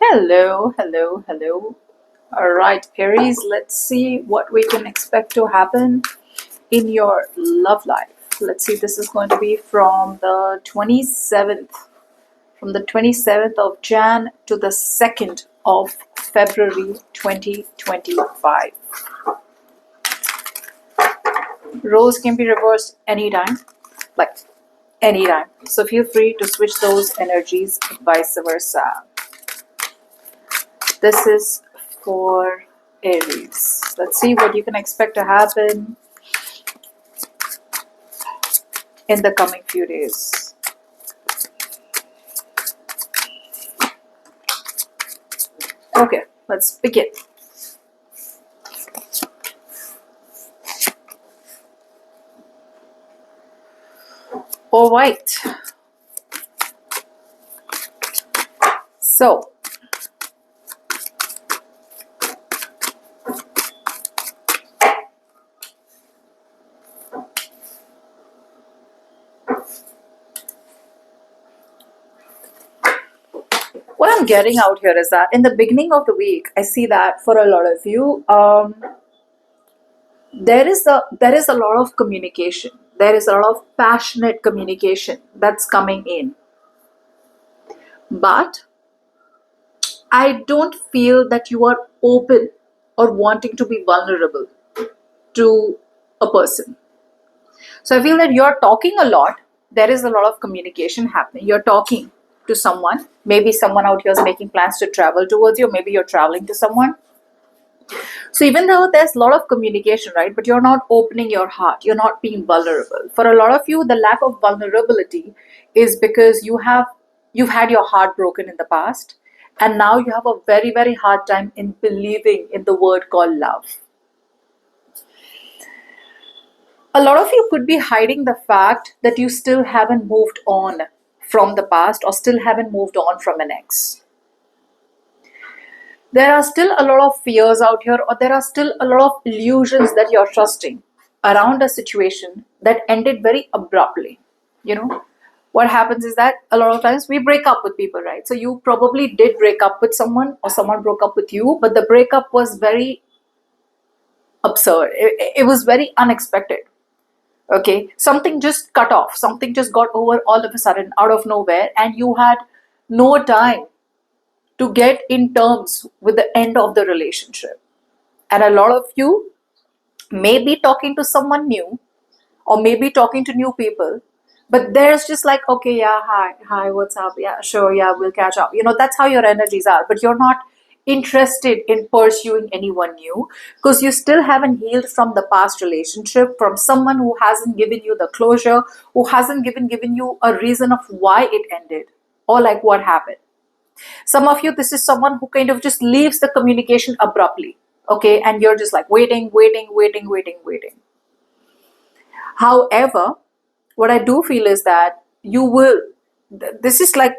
Hello, hello, hello. All right, Aries, let's see what we can expect to happen in your love life. Let's see, this is going to be from the 27th of Jan to the 2nd of February 2025. Roles can be reversed anytime, like anytime. So feel free to switch those energies, vice versa. This is for Aries. Let's see what you can expect to happen in the coming few days. Okay, let's begin. All right. So, what I'm getting out here is that in the beginning of the week, I see that for a lot of you, there is a lot of communication. There is a lot of passionate communication that's coming in. But I don't feel that you are open or wanting to be vulnerable to a person. So I feel that you're talking a lot. There is a lot of communication happening. You're talking to someone. Maybe someone out here is making plans to travel towards you. Maybe you're traveling to someone. So even though there's a lot of communication, right? But you're not opening your heart. You're not being vulnerable. For a lot of you, the lack of vulnerability is because you've had your heart broken in the past. And now you have a very, very hard time in believing in the word called love. A lot of you could be hiding the fact that you still haven't moved on from the past or still haven't moved on from an ex. There are still a lot of fears out here, or there are still a lot of illusions that you're trusting around a situation that ended very abruptly. What happens is that a lot of times we break up with people, right? So you probably did break up with someone or someone broke up with you, but the breakup was very absurd. It was very unexpected. Okay, something just cut off, something just got over all of a sudden out of nowhere, and you had no time to get in terms with the end of the relationship. And a lot of you may be talking to someone new or maybe talking to new people, but there's just like, okay, yeah, hi, what's up? Yeah, sure, yeah, we'll catch up. That's how your energies are, but you're not interested in pursuing anyone new because you still haven't healed from the past relationship, from someone who hasn't given you the closure, who hasn't given you a reason of why it ended or like what happened. Some of you, this is someone who kind of just leaves the communication abruptly, okay, and you're just like waiting. However, what I do feel is that you will, this is like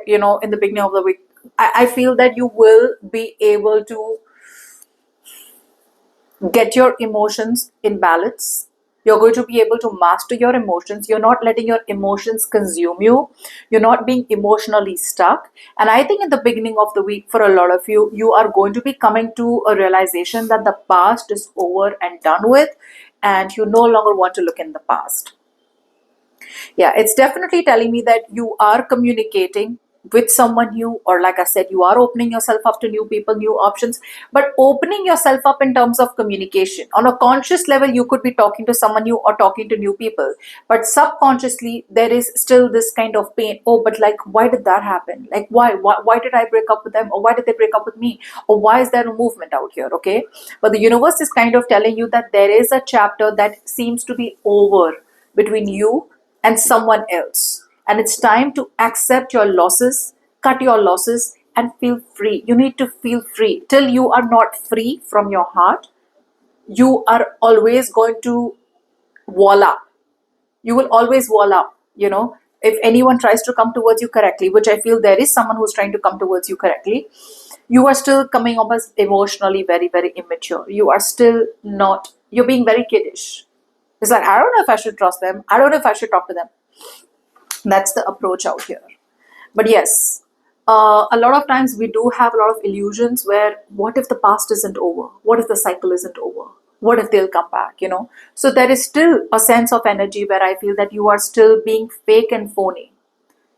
in the beginning of the week, I feel that you will be able to get your emotions in balance. You're going to be able to master your emotions. You're not letting your emotions consume you. You're not being emotionally stuck. And I think in the beginning of the week, for a lot of you, you are going to be coming to a realization that the past is over and done with, and you no longer want to look in the past. Yeah, it's definitely telling me that you are communicating with someone new, or like I said, you are opening yourself up to new people, new options, but opening yourself up in terms of communication. On a conscious level, you could be talking to someone new or talking to new people, but subconsciously, there is still this kind of pain. Oh, but like, why did that happen? Like, why did I break up with them? Or why did they break up with me? Or why is there a movement out here? Okay. But the universe is kind of telling you that there is a chapter that seems to be over between you and someone else. And it's time to accept your losses, cut your losses, and feel free. You need to feel free. Till you are not free from your heart, you are always going to wall up. You will always wall up, If anyone tries to come towards you correctly, which I feel there is someone who's trying to come towards you correctly, you are still coming up as emotionally very, very immature. You are still not, you're being very kiddish. It's like, I don't know if I should trust them. I don't know if I should talk to them. That's the approach out here. But yes, a lot of times we do have a lot of illusions where what if the past isn't over? What if the cycle isn't over? What if they'll come back? So there is still a sense of energy where I feel that you are still being fake and phony.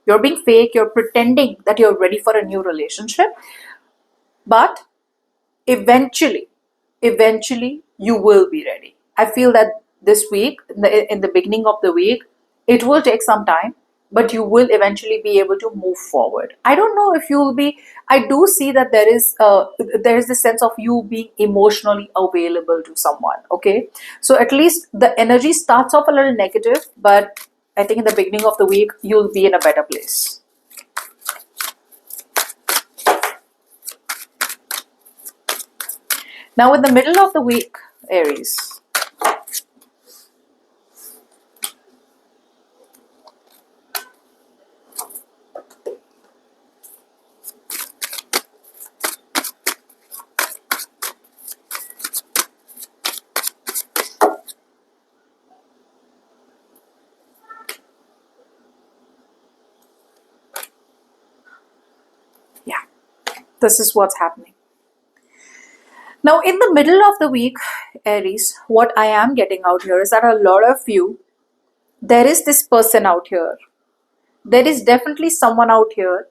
You're being fake, you're pretending that you're ready for a new relationship, but eventually you will be ready. I feel that this week, in the beginning of the week, it will take some time, but you will eventually be able to move forward. I don't know if you will be. I do see that there is this sense of you being emotionally available to someone. Okay, so at least the energy starts off a little negative, but I think in the beginning of the week you'll be in a better place. Now, in the middle of the week, Aries. Yeah, this is what's happening. Now, in the middle of the week, Aries, what I am getting out here is that a lot of you, there is this person out here. There is definitely someone out here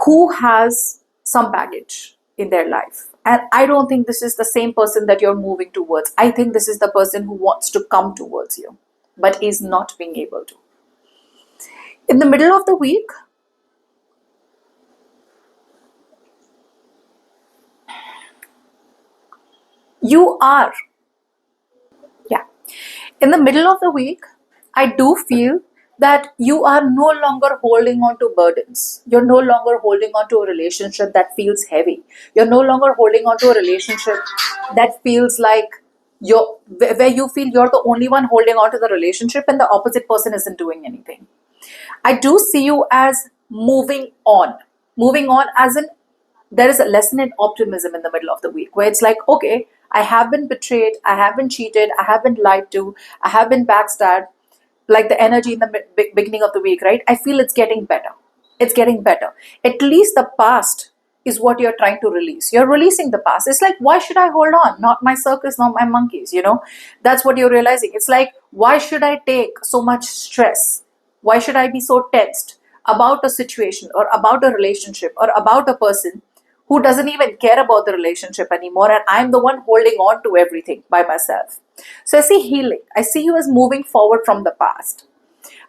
who has some baggage in their life. And I don't think this is the same person that you're moving towards. I think this is the person who wants to come towards you, but is not being able to. In the middle of the week, you are, yeah. In the middle of the week, I do feel that you are no longer holding on to burdens. You're no longer holding on to a relationship that feels heavy. You're no longer holding on to a relationship that feels like where you feel you're the only one holding on to the relationship and the opposite person isn't doing anything. I do see you as moving on. Moving on as in there is a lesson in optimism in the middle of the week where it's like, okay, I have been betrayed, I have been cheated, I have been lied to, I have been backstabbed. Like the energy in the beginning of the week, right? I feel it's getting better. It's getting better. At least the past is what you're trying to release. You're releasing the past. It's like, why should I hold on? Not my circus, not my monkeys. That's what you're realizing. It's like, why should I take so much stress? Why should I be so tensed about a situation or about a relationship or about a person who doesn't even care about the relationship anymore, and I'm the one holding on to everything by myself? So I see healing. I see you as moving forward from the past.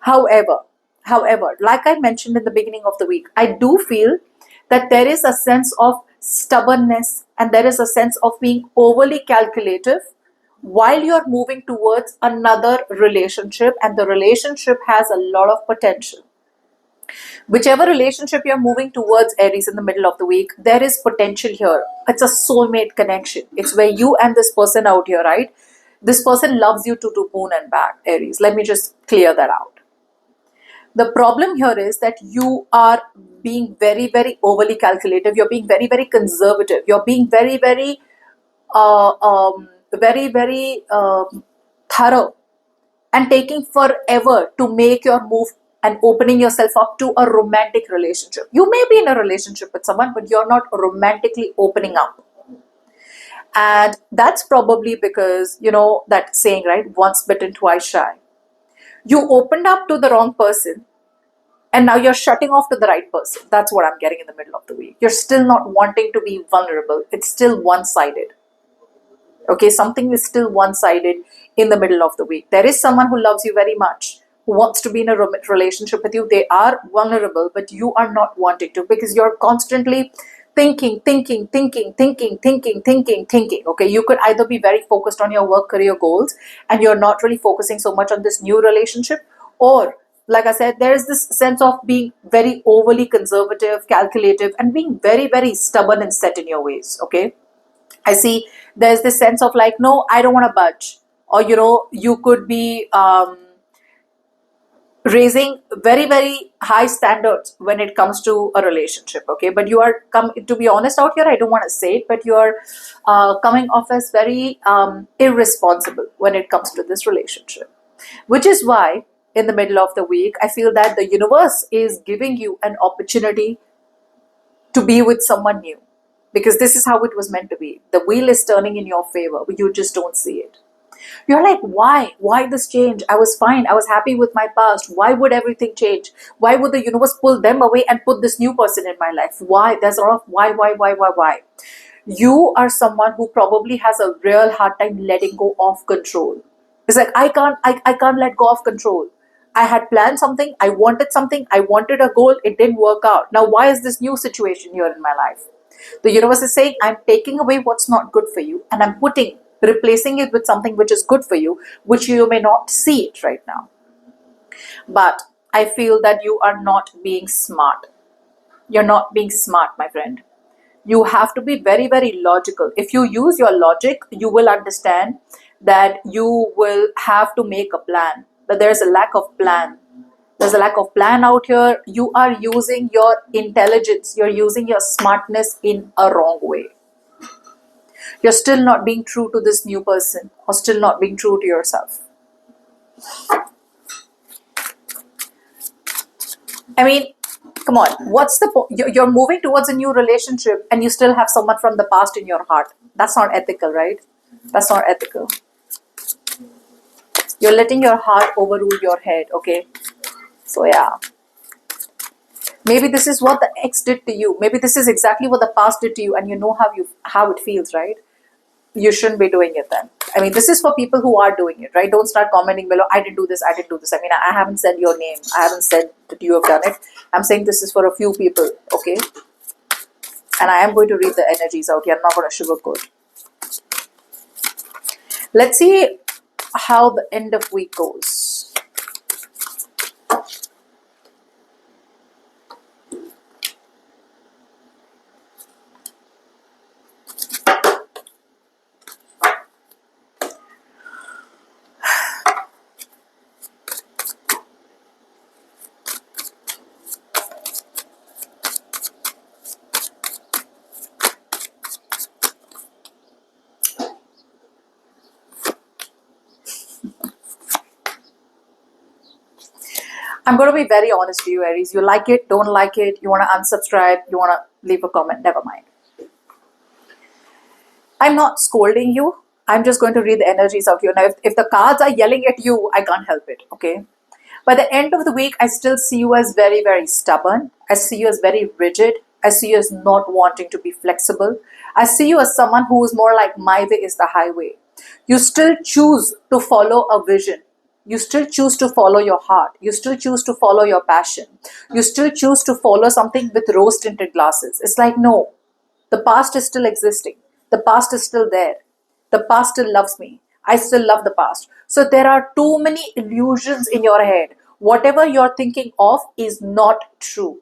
However, like I mentioned in the beginning of the week, I do feel that there is a sense of stubbornness and there is a sense of being overly calculative while you're moving towards another relationship, and the relationship has a lot of potential. Whichever relationship you're moving towards, Aries, in the middle of the week, there is potential here. It's a soulmate connection. It's where you and this person out here, right? This person loves you to moon and back, Aries. Let me just clear that out. The problem here is that you are being very, very overly calculative. You're being very, very conservative. You're being very, very, thorough and taking forever to make your move and opening yourself up to a romantic relationship. You may be in a relationship with someone, but you're not romantically opening up. And that's probably because, that saying, right? Once bitten, twice shy. You opened up to the wrong person and now you're shutting off to the right person. That's what I'm getting in the middle of the week. You're still not wanting to be vulnerable. It's still one-sided. Okay, something is still one-sided in the middle of the week. There is someone who loves you very much, who wants to be in a relationship with you. They are vulnerable, but you are not wanting to because you're constantly thinking. Okay, you could either be very focused on your work career goals and you're not really focusing so much on this new relationship, or like I said, there is this sense of being very overly conservative, calculative, and being very, very stubborn and set in your ways. Okay, I see there's this sense of like, no, I don't want to budge. Or, you could be raising very, very high standards when it comes to a relationship. Okay, but you are, to be honest out here, I don't want to say it, but you are coming off as very irresponsible when it comes to this relationship. Which is why in the middle of the week, I feel that the universe is giving you an opportunity to be with someone new, because this is how it was meant to be. The wheel is turning in your favor, but you just don't see it. You're like, why this change? I was fine, I was happy with my past. Why would everything change? Why would the universe pull them away and put this new person in my life? Why? There's a lot of why. You are someone who probably has a real hard time letting go of control. It's like, I can't let go of control. I had planned something, I wanted a goal, it didn't work out. Now why is this new situation here in my life? The universe is saying, I'm taking away what's not good for you, and I'm replacing it with something which is good for you, which you may not see it right now. But I feel that you are not being smart. You're not being smart, my friend. You have to be very, very logical. If you use your logic, you will understand that you will have to make a plan. But there's a lack of plan. There's a lack of plan out here. You are using your intelligence, you're using your smartness in a wrong way. You're still not being true to this new person, or still not being true to yourself. I mean, come on, what's the point? You're moving towards a new relationship and you still have someone from the past in your heart. That's not ethical, right? That's not ethical. You're letting your heart overrule your head, okay? So yeah. Maybe this is what the ex did to you. Maybe this is exactly what the past did to you, and you know how it feels, right? You shouldn't be doing it then. I mean, this is for people who are doing it, right? Don't start commenting below, I didn't do this, I didn't do this. I mean, I haven't said your name. I haven't said that you have done it. I'm saying this is for a few people, okay? And I am going to read the energies out here. I'm not going to sugarcoat. Let's see how the end of week goes. I'm going to be very honest to you, Aries. You like it, don't like it, you want to unsubscribe, you want to leave a comment, never mind. I'm not scolding you. I'm just going to read the energies out here. Now, if the cards are yelling at you, I can't help it, okay? By the end of the week, I still see you as very, very stubborn. I see you as very rigid. I see you as not wanting to be flexible. I see you as someone who is more like, my way is the highway. You still choose to follow a vision. You still choose to follow your heart. You still choose to follow your passion. You still choose to follow something with rose-tinted glasses. It's like, no, the past is still existing. The past is still there. The past still loves me. I still love the past. So there are too many illusions in your head. Whatever you're thinking of is not true.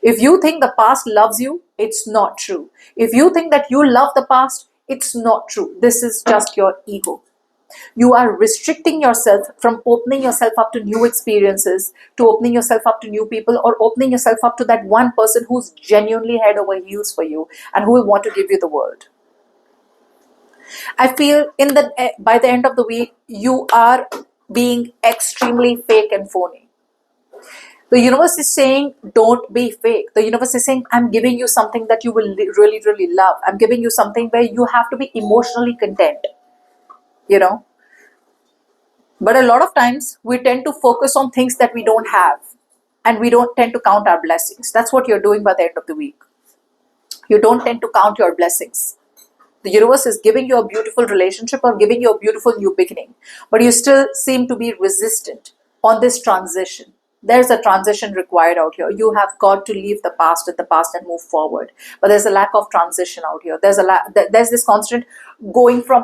If you think the past loves you, it's not true. If you think that you love the past, it's not true. This is just your ego. You are restricting yourself from opening yourself up to new experiences, to opening yourself up to new people, or opening yourself up to that one person who's genuinely head over heels for you and who will want to give you the world. I feel by the end of the week, you are being extremely fake and phony. The universe is saying, don't be fake. The universe is saying, I'm giving you something that you will really, really love. I'm giving you something where you have to be emotionally content. You know, but a lot of times we tend to focus on things that we don't have, and we don't tend to count our blessings. That's what you're doing by the end of the week. You don't tend to count your blessings. The universe is giving you a beautiful relationship or giving you a beautiful new beginning, but you still seem to be resistant on this transition. There's a transition required out here. You have got to leave the past at the past and move forward. But there's a lack of transition out here. There's this constant going from,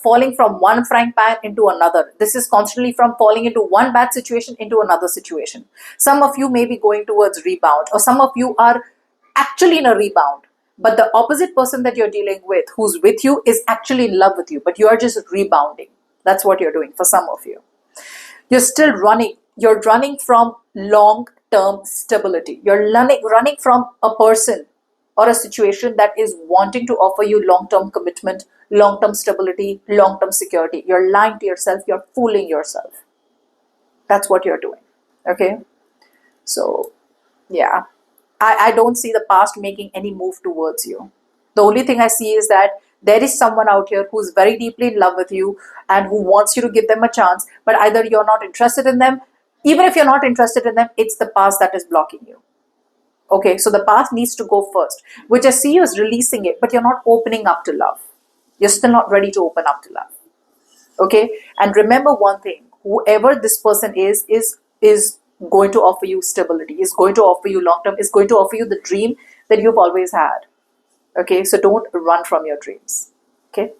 falling from one frying pan into another. This is constantly from falling into one bad situation into another situation. Some of you may be going towards rebound, or some of you are actually in a rebound. But the opposite person that you're dealing with, who's with you, is actually in love with you, but you are just rebounding. That's what you're doing for some of you. You're still running. You're running from long-term stability. You're running from a person or a situation that is wanting to offer you long-term commitment, long-term stability, long-term security. You're lying to yourself. You're fooling yourself. That's what you're doing. Okay. So, yeah. I don't see the past making any move towards you. The only thing I see is that there is someone out here who's very deeply in love with you and who wants you to give them a chance, but either you're not interested in them. Even if you're not interested in them, it's the past that is blocking you. Okay, so the past needs to go first, which I see you as releasing it, but you're not opening up to love. You're still not ready to open up to love. Okay, and remember one thing: whoever this person is going to offer you stability, is going to offer you long term, is going to offer you the dream that you've always had. Okay, so don't run from your dreams. Okay.